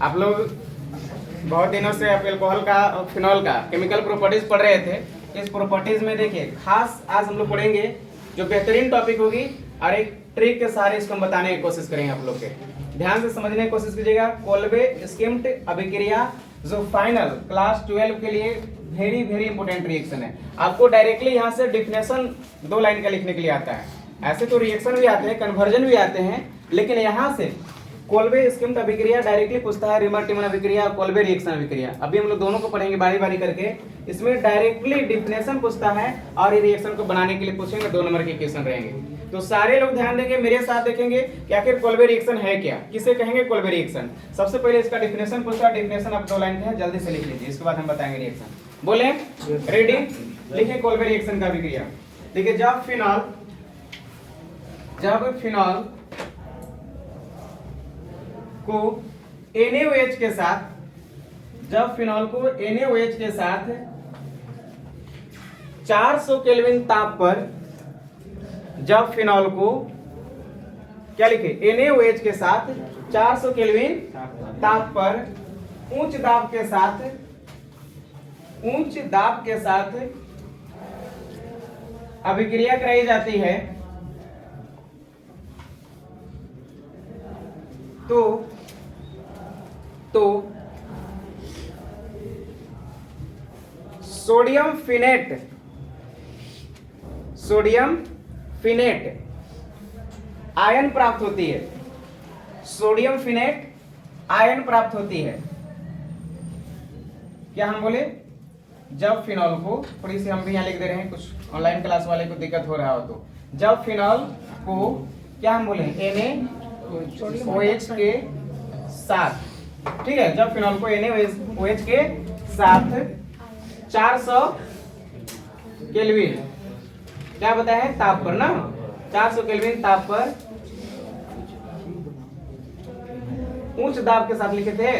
आप लोग बहुत दिनों से आप एल्कोहल का और फिनॉल का केमिकल प्रॉपर्टीज पढ़ रहे थे। इस प्रॉपर्टीज में देखिए खास आज हम लोग पढ़ेंगे जो बेहतरीन टॉपिक होगी और एक ट्रिक के सहारे इसको हम बताने की कोशिश करेंगे। आप लोग के ध्यान से समझने की कोशिश कीजिएगा। कोल्बे स्किम्ड अभिक्रिया जो फाइनल क्लास 12 के लिए वेरी वेरी इंपोर्टेंट रिएक्शन है। आपको डायरेक्टली यहाँ से डिफिनेशन 2 लाइन का लिखने के लिए आता है। ऐसे तो रिएक्शन भी आते हैं, कन्वर्जन भी आते हैं, लेकिन यहाँ से कोल्बे स्किम्ड अभिक्रिया डायरेक्टली पूछता है रिमर टिमन अभिक्रिया, कोल्बे रिएक्शन अभिक्रिया। अभी हम लोग दोनों को पढ़ेंगे बारी बारी करके। इसमें डायरेक्टली डिफिनेशन पूछता है और ये रिएक्शन को बनाने के लिए पूछेंगे 2 नंबर के क्वेश्चन रहेंगे। तो सारे लोग ध्यान देंगे, मेरे साथ देखेंगे कि आखिर कोल्बे रिएक्शन है क्या, किसे कहेंगे कोल्बे रिएक्शन। सबसे पहले इसका डिफिनेशन पूछता है। डिफिनेशन आप 2 लाइन का है, जल्दी से लिख लीजिए, इसके बाद हम बताएंगे रिएक्शन। बोले रेडी, लिखिए कोल्बे रिएक्शन का अभिक्रिया। देखिए जब फिनॉल को NaOH के साथ, जब फिनॉल को NaOH के साथ 400 केल्विन ताप पर, जब फिनॉल को क्या लिखे NaOH के साथ 400 केल्विन ताप पर उच्च दाब के साथ अभिक्रिया कराई जाती है तो सोडियम फिनेट आयन प्राप्त होती है। सोडियम फिनेट आयन प्राप्त होती है। क्या हम बोले, जब फिनॉल को, थोड़ी सी हम भी यहाँ लिख दे रहे हैं, कुछ ऑनलाइन क्लास वाले को दिक्कत हो रहा हो तो, जब फिनॉल को क्या हम बोले NaOH के साथ, ठीक है, जब फिनॉल को NaOH के साथ 400 केल्विन क्या बताया है ताप पर ना, 400 केल्विन ताप पर उच्च दाब के साथ लिखे थे,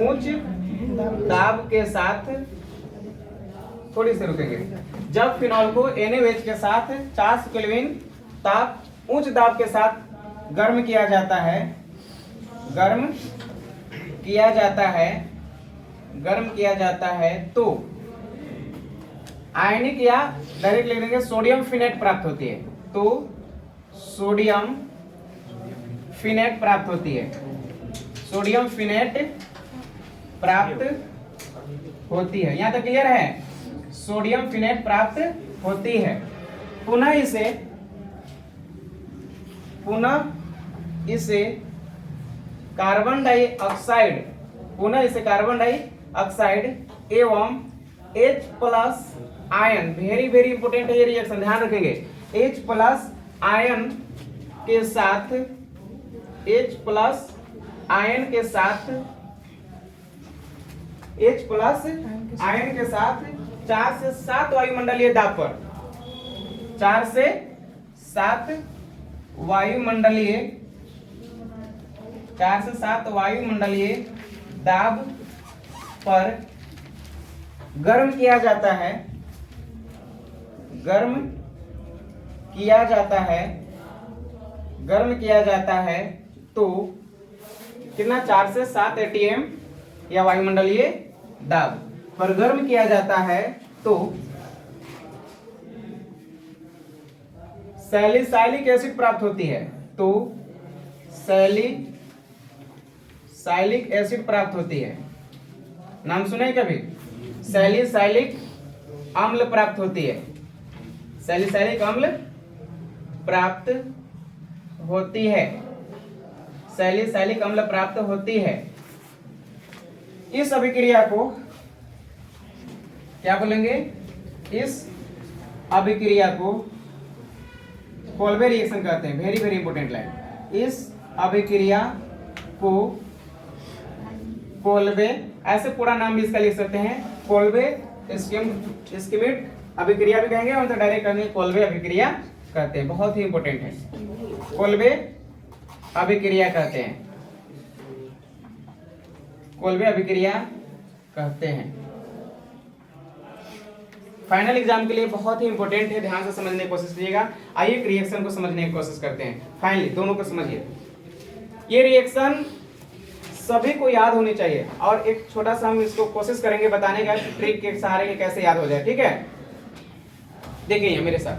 उच्च दाब के साथ, थोड़ी सी रुकेंगे। जब फिनॉल को NaOH के साथ 400 केल्विन ताप उच्च दाब के साथ गर्म किया जाता है तो आयनिक या डायरेक्ट लिख देंगे सोडियम फिनेट प्राप्त होती है। तो सोडियम फिनेट प्राप्त होती है, सोडियम फिनेट प्राप्त होती है। यहां तक क्लियर है, सोडियम फिनेट प्राप्त होती है। पुनः इसे कार्बन डाइऑक्साइड एवं H+ ion, very very important है ये रिएक्शन, ध्यान रखेंगे। H+ आयन के साथ 4 से 7 वायुमंडलीय दाब पर, 4 से 7 वायुमंडलीय दाब पर गर्म किया जाता है तो कितना, 4 से 7 atm या वायुमंडलीय दाब पर गर्म किया जाता है तो सैलिसाइलिक एसिड प्राप्त होती है। तो सैलिसाइलिक एसिड प्राप्त होती है, नाम सुने कभी, सैलिसाइलिक अम्ल प्राप्त होती है, सैलिसाइलिक अम्ल प्राप्त होती है, सैलिसाइलिक अम्ल प्राप्त होती है। इस अभिक्रिया को क्या बोलेंगे, इस अभिक्रिया को कोल्बे रिएक्शन कहते हैं। वेरी वेरी इंपोर्टेंट लाइन, इस अभिक्रिया को कोल्बे, ऐसे पूरा नाम भी इसका लिख सकते हैं, कोल्बे स्किमिड अभिक्रिया भी कहेंगे और तो डायरेक्ट कहेंगे कोल्बे अभिक्रिया कहते हैं। बहुत ही इंपोर्टेंट है, कोल्बे अभिक्रिया कहते हैं, कोल्बे अभिक्रिया कहते हैं। फाइनल एग्जाम के लिए बहुत ही इंपॉर्टेंट है, ध्यान से समझने की कोशिश कीजिएगा। आइए रिएक्शन को समझने की कोशिश करते हैं। फाइनली दोनों को समझिए। ये रिएक्शन सभी को याद होनी चाहिए। और एक छोटा सा हम इसको कोशिश करेंगे बताने का ट्रिक के सहारे ये कैसे याद हो जाए, ठीक है। देखिए मेरे साथ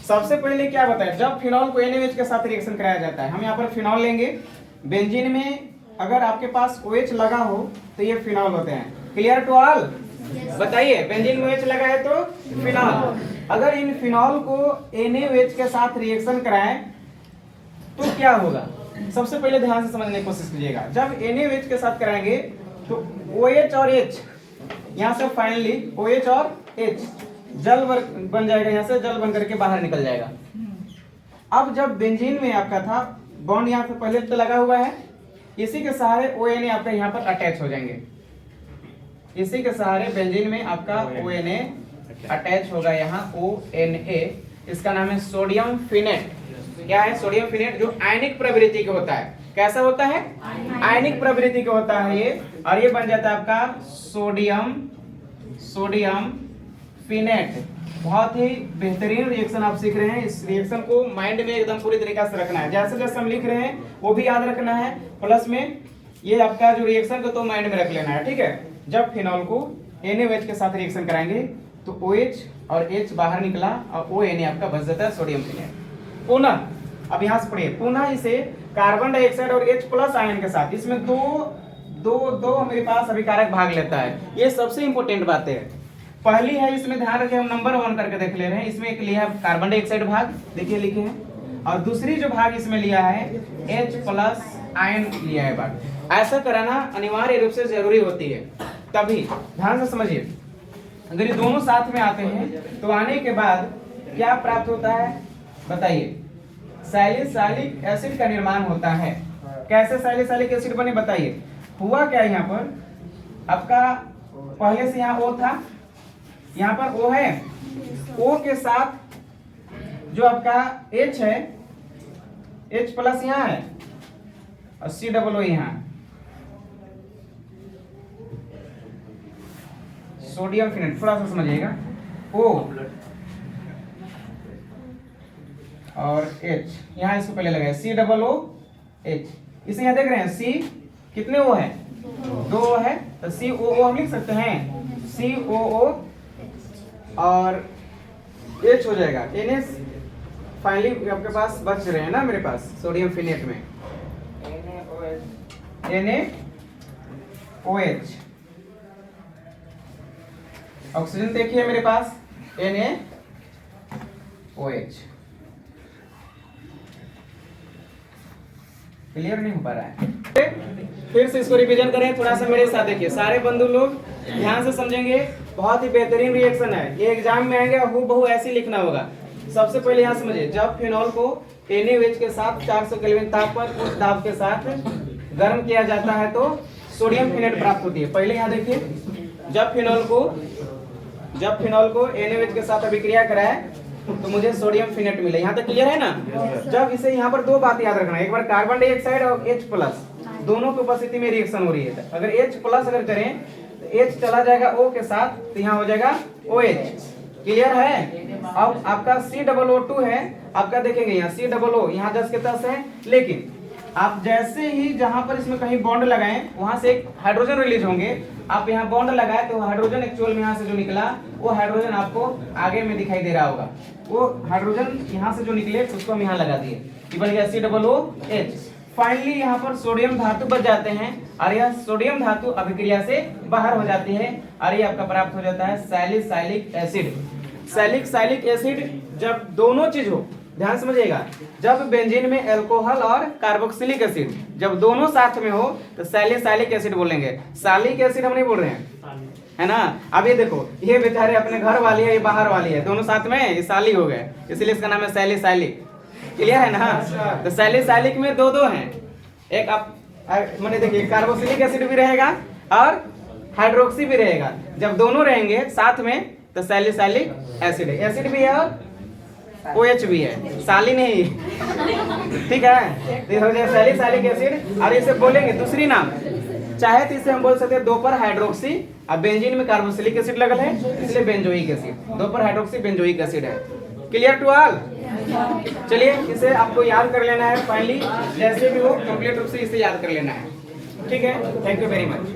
सबसे पहले क्या बताएं, जब फिनॉल को NaOH के साथ रिएक्शन कराया जाता है, हम यहाँ पर फिनॉल लेंगे। बेंजीन में अगर आपके पास OH लगा हो तो ये फिनॉल होते हैं। Clear to all? बताइए, बेंजीन में OH लगा है तो फिनॉल। अगर इन फिनॉल को NaOH के साथ रिएक्शन कराएं तो क्या होगा, सबसे पहले ध्यान से समझने की कोशिश कीजिएगा। जब NaOH के साथ कराएंगे तो OH और H, यहाँ से फाइनली OH और H जल बन जाएगा, यहाँ से जल बन करके बाहर निकल जाएगा। अब जब बेंजीन में आपका था बॉन्ड यहाँ पे पहले तो लगा हुआ है, इसी के सहारे ONA आपका यहाँ पर अटैच हो जाएंगे। इसी के सहारे बेंजीन में आपका ONA अटैच होगा, यहाँ ONA, इसका नाम है सोडियम फिनेट। क्या है? सोडियम फिनेट, जो आयनिक प्रवृत्ति का होता है। कैसा होता है? आयनिक प्रवृत्ति का होता है ये, और ये बन जाता है आपका सोडियम फिनेट। बहुत ही बेहतरीन रिएक्शन आप सीख रहे हैं। इस रिएक्शन को माइंड में एकदम पूरी तरीके से रखना है, जैसे जैसे हम लिख रहे हैं वो भी याद रखना है, प्लस में ये आपका जो रिएक्शन को तो माइंड में रख लेना है, ठीक है। जब फिनॉल को NaOH के साथ रिएक्शन कराएंगे तो OH और H बाहर निकला और ONA आपका बच जाता है सोडियम फिनेट। पुनः अब यहाँ से पढ़िए, पुनः इसे कार्बन डाइऑक्साइड और H प्लस आयन के साथ, इसमें दो मेरे पास अभिकारक भाग लेता है। ये सबसे इंपॉर्टेंट बात है। पहली है, इसमें ध्यान रखें, हम नंबर 1 करके देख ले रहे हैं। इसमें एक लिया है कार्बन डाइऑक्साइड भाग, देखिए लिखे हैं, और दूसरी जो भाग इसमें लिया है H प्लस आयन लिया है भाग। ऐसा कराना अनिवार्य रूप से जरूरी होती है, तभी ध्यान से समझिए। अगर ये दोनों साथ में आते हैं तो आने के बाद क्या प्राप्त होता है बताइए? सैलिसाइलिक एसिड का निर्माण होता है। कैसे सैलिसाइलिक एसिड बने बताइए? हुआ क्या यहाँ पर, आपका पहले से यहाँ O था, यहाँ पर O है, O के साथ जो आपका H है, H प्लस यहाँ है और COO यहाँ, सोडियम फिनेट। थोड़ा सा समझिएगा, O और H, यहाँ इसको पहले लगाए COOH। इसे यहाँ देख रहे हैं, C कितने O है? 2 O है, तो COO हम लिख सकते हैं, COO और H हो जाएगा NH। फाइनली आपके पास बच रहे हैं ना मेरे पास सोडियम फिनेट में NaOH। ऑक्सीजन देखिए मेरे पास NaOH। क्लियर नहीं हो पा रहा है? फिर से इसको रिवीजन करें, थोड़ा सा मेरे साथ देखिए। सारे बंधु लोग ध्यान से समझेंगे, बहुत ही बेहतरीन रिएक्शन है। ये एग्जाम में आएंगे, हूबहू ऐसे ही लिखना होगा। सबसे पहले यहाँ समझिए, जब फिनॉल को NaOH के साथ 400 केल्विन ताप पर उच्च दाब के साथ गर्म किया जाता है तो सोडियम फिनेट प्राप्त होती है। पहले यहाँ देखिए, जब फिनॉल को NaOH के साथ अभिक्रिया कराए तो मुझे सोडियम फिनेट मिले। यहाँ तक क्लियर है ना? जब इसे यहाँ पर 2 बात याद रखना है, एक बार कार्बन डाइऑक्साइड और H प्लस दोनों की उपस्थिति में रिएक्शन हो रही है। अगर H प्लस अगर करें तो H चला जाएगा O के साथ, तो यहाँ हो जाएगा OH। क्लियर है? अब आपका COO2 है, आपका देखेंगे यहाँ COO यहाँ 10 के 10 है, लेकिन आप जैसे ही जहां पर इसमें कहीं बॉन्ड लगाएं वहां से एक हाइड्रोजन रिलीज होंगे। आप यहाँ बॉन्ड लगाए तो हाइड्रोजन एक्चुअल में यहाँ से जो निकला वो हाइड्रोजन आपको आगे में दिखाई दे रहा होगा। वो हाइड्रोजन यहाँ से जो निकले उसको हम यहाँ लगा दिए, कि बन गया COOH। फाइनली यहाँ पर सोडियम धातु बच जाते हैं और यह सोडियम धातु अभिक्रिया से बाहर हो जाती है और ये आपका प्राप्त हो जाता है सैलिसाइलिक एसिड। सैलिसाइलिक एसिड जब दोनों चीज हो, ध्यान समझिएगा, जब बेंजीन में अल्कोहल और कार्बोक्सिलिक एसिड जब दोनों साथ में हो तो सैलिसाइलिक एसिड बोलेंगे। सैलिक एसिड हम नहीं बोल रहे हैं, है ना? अब ये देखो, ये बेचारे अपने घर वाली है, ये बाहर वाली है, दोनों साथ में ये साली हो गए, इसलिए इसका नाम है सैलिसाइलिक। क्लियर है ना? तो सैलिसाइलिक में दो हैं, एक आप मैंने देखिए कार्बोक्सिलिक एसिड भी रहेगा और हाइड्रोक्सी भी रहेगा। जब दोनों रहेंगे साथ में तो सैलिसाइलिक एसिड है। एसिड भी है और OH भी है, साली नहीं, ठीक है? तो हो जाए सैलिसाइलिक एसिड। और इसे बोलेंगे दूसरी नाम, चाहे तो इसे हम बोल सकते हैं 2 हाइड्रोक्सी। अब बेंजीन में कार्बोक्सिलिक एसिड लगल है इसलिए benzoic acid, 2 hydroxy benzoic acid है। Clear to all? चलिए इसे आपको याद कर लेना है फाइनली, जैसे भी हो कंप्लीट रूप से इसे याद कर लेना है। ठीक है, थैंक यू वेरी मच।